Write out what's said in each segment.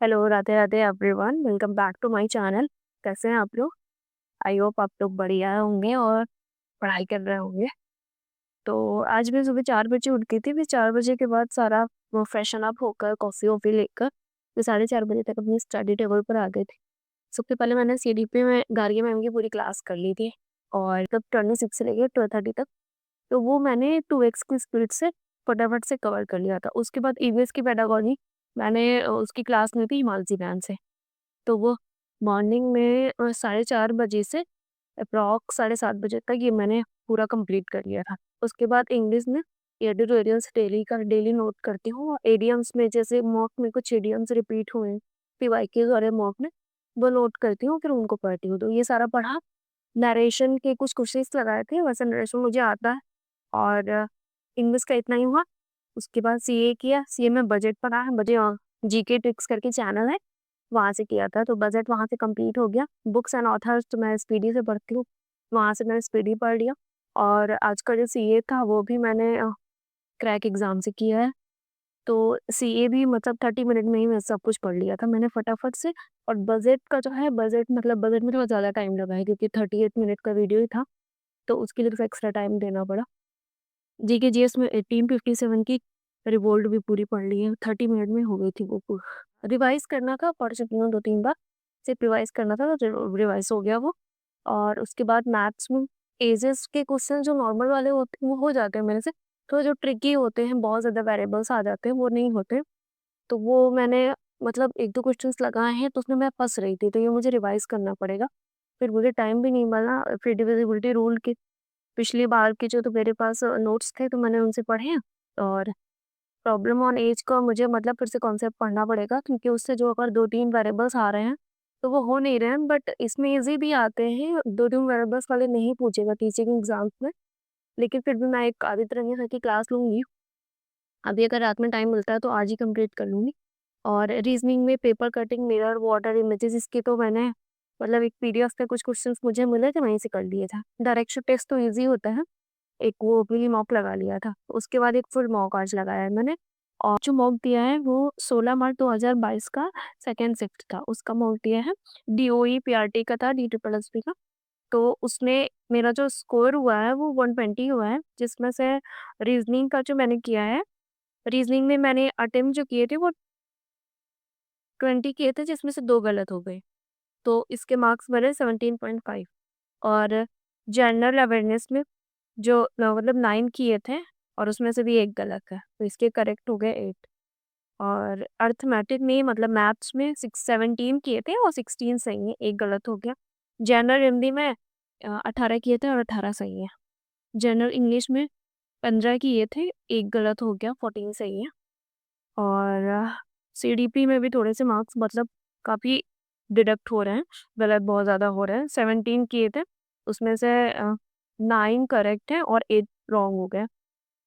Hello, Radhe Radhe everyone, welcome back to my channel. कैसे हैं आप लोग? आई होप आप लोग बढ़िया होंगे और पढ़ाई कर रहे होंगे। तो आज मैं सुबह 4 बजे उठ गई थी। फिर 4 बजे के बाद सारा वो फ्रेशन अप होकर कॉफ़ी-वॉफ़ी लेकर फिर 4:30 बजे तक अपनी स्टडी टेबल पर आ गई थी। सबसे पहले मैंने सीडीपी में गार्गी मैम की पूरी क्लास कर ली थी और तब 26 से लेके 12:30 तक, तो वो मैंने 2x की स्पीड से फटाफट से कवर कर लिया था। उसके बाद ईवीएस की पेडागॉजी मैंने उसकी क्लास ली थी हिमांशी मैम से। तो वो मॉर्निंग में 4:30 बजे से अप्रॉक्स 7:30 बजे तक ये मैंने पूरा कंप्लीट कर लिया था। उसके बाद इंग्लिश में एडिटोरियल्स डेली का डेली नोट करती हूँ। इडियम्स में जैसे मॉक में कुछ इडियम्स रिपीट हुए, पीवाईक्यूज और मॉक में वो नोट करती हूँ, फिर उनको पढ़ती हूँ। तो ये सारा पढ़ा। नरेशन के कुछ क्वेश्चंस लगाए थे, वैसे नरेशन मुझे आता है और इंग्लिश का इतना ही हुआ। उसके बाद सीए किया। सीए में बजट पढ़ा है। मुझे जीके ट्रिक्स करके चैनल है, वहाँ से किया था, तो बजट वहाँ से कंप्लीट हो गया। बुक्स एंड ऑथर्स तो मैं स्पीडी से पढ़ती हूँ, वहाँ से मैंने स्पीडी पढ़ लिया। और आज का जो सीए था वो भी मैंने क्रैक एग्ज़ाम से किया है। तो सीए भी मतलब 30 मिनट में ही मैं सब कुछ पढ़ लिया था मैंने फटाफट से। और बजट का जो है, बजट में थोड़ा ज़्यादा टाइम लगा है क्योंकि 38 मिनट का वीडियो ही था, तो उसके लिए थोड़ा एक्स्ट्रा टाइम देना पड़ा। जीके जीएस में 1857 की रिवोल्ट भी पूरी पढ़ ली है, 30 मिनट में हो गई थी वो। रिवाइज़ करना था, पढ़ चुकी हूँ 2-3 बार, सिर्फ रिवाइज़ करना था तो रिवाइज़ हो गया वो। और उसके बाद मैथ्स में एजेस के क्वेश्चन जो नॉर्मल वाले होते हैं वो हो जाते हैं मेरे से, तो जो ट्रिकी होते हैं, बहुत ज़्यादा वेरिएबल्स आ जाते हैं, वो नहीं होते। तो वो मैंने मतलब 1-2 क्वेश्चंस लगाए हैं, तो उसमें मैं फँस रही थी, तो ये मुझे रिवाइज़ करना पड़ेगा। फिर मुझे टाइम भी नहीं मिला, फिर डिविजिबिलिटी रूल के पिछली बार के जो तो मेरे पास नोट्स थे, तो मैंने उनसे पढ़े हैं। और प्रॉब्लम ऑन एज का मुझे मतलब फिर से कॉन्सेप्ट पढ़ना पड़ेगा क्योंकि उससे जो अगर 2-3 वेरिएबल्स आ रहे हैं, तो वो हो नहीं रहे हैं, बट इसमें ईज़ी भी आते हैं, 2-3 वेरिएबल्स वाले नहीं पूछेगा टीचिंग एग्ज़ाम्स में। लेकिन फिर भी मैं एक आदित्य रंजन सर की क्लास लूँगी। अभी अगर रात में टाइम मिलता है तो आज ही कंप्लीट कर लूँगी। और रीज़निंग में paper cutting, mirror, water images, इसके तो मैंने मतलब एक पीडीएफ पे कुछ क्वेश्चंस मुझे मिले थे, वहीं से कर लिए था। डायरेक्शन टेस्ट तो ईज़ी होता है, एक वो भी मॉक लगा लिया था। उसके बाद एक फुल मॉक आज लगाया है मैंने। और जो मॉक दिया है वो 16 मार्च 2022 का सेकंड शिफ्ट था, उसका मॉक दिया है। डीओई पीआरटी का था, डी ट्रिपल एसपी का। तो उसमें मेरा जो स्कोर हुआ है वो 120 हुआ है, जिसमें से रीज़निंग का जो मैंने किया है, रीज़निंग में मैंने अटेम्प्ट जो किए थे वो 20 किए थे, जिसमें से 2 गलत हो गए। तो इसके मार्क्स बने 17.5। और जनरल अवेयरनेस में जो मतलब 9 किए थे और उसमें से भी 1 गलत है, तो इसके करेक्ट हो गए 8। और अरिथमेटिक में मतलब मैथ्स में 17 किए थे और 16 सही है, 1 गलत हो गया। जनरल हिंदी में 18 किए थे और 18 सही है। जनरल इंग्लिश में 15 किए थे, 1 गलत हो गया, 14 सही है। और सीडीपी में भी थोड़े से मार्क्स मतलब काफ़ी डिडक्ट हो रहे हैं, गलत बहुत ज़्यादा हो रहे हैं। 17 किए थे, उसमें से 9 करेक्ट है और 8 रॉन्ग हो गए।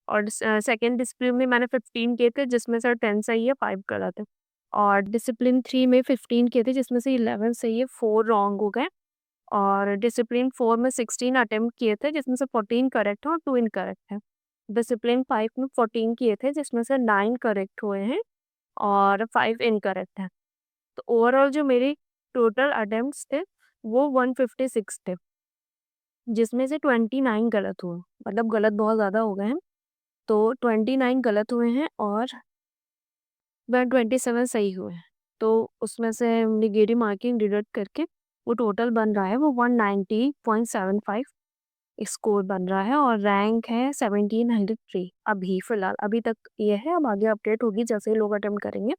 और सेकंड डिसिप्लिन में मैंने 15 किए थे, जिसमें से 10 सही है, 5 गलत है। और डिसिप्लिन 3 में 15 किए थे, जिसमें से 11 सही है, 4 रॉन्ग हो गए। और डिसिप्लिन 4 में 16 अटेम्प्ट किए थे, जिसमें से 14 करेक्ट है और 2 इनकरेक्ट है। डिसिप्लिन 5 में 14 किए थे, जिसमें से 9 करेक्ट हुए हैं और 5 इनकरेक्ट हैं। तो ओवरऑल जो मेरी टोटल अटेम्प्ट्स थे वो 156 थे, जिसमें से 29 गलत हुए, मतलब गलत बहुत ज़्यादा हो गए हैं। तो 29 गलत हुए हैं और 127 सही हुए हैं। तो उसमें से नेगेटिव मार्किंग डिडक्ट करके वो टोटल बन रहा है वो 190.75 स्कोर बन रहा है और रैंक है 1703 अभी फ़िलहाल, अभी तक ये है, अब आगे अपडेट होगी जैसे ही लोग अटेम्प्ट करेंगे।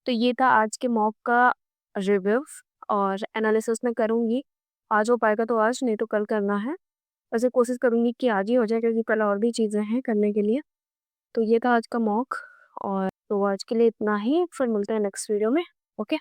तो ये था आज के मॉक का रिव्यू और एनालिसिस मैं करूँगी। आज हो पाएगा तो आज, नहीं तो कल करना है। वैसे कोशिश करूँगी कि आज ही हो जाए क्योंकि कल और भी चीज़ें हैं करने के लिए। तो ये था आज का मॉक और तो आज के लिए इतना ही, फिर मिलते हैं नेक्स्ट वीडियो में। ओके।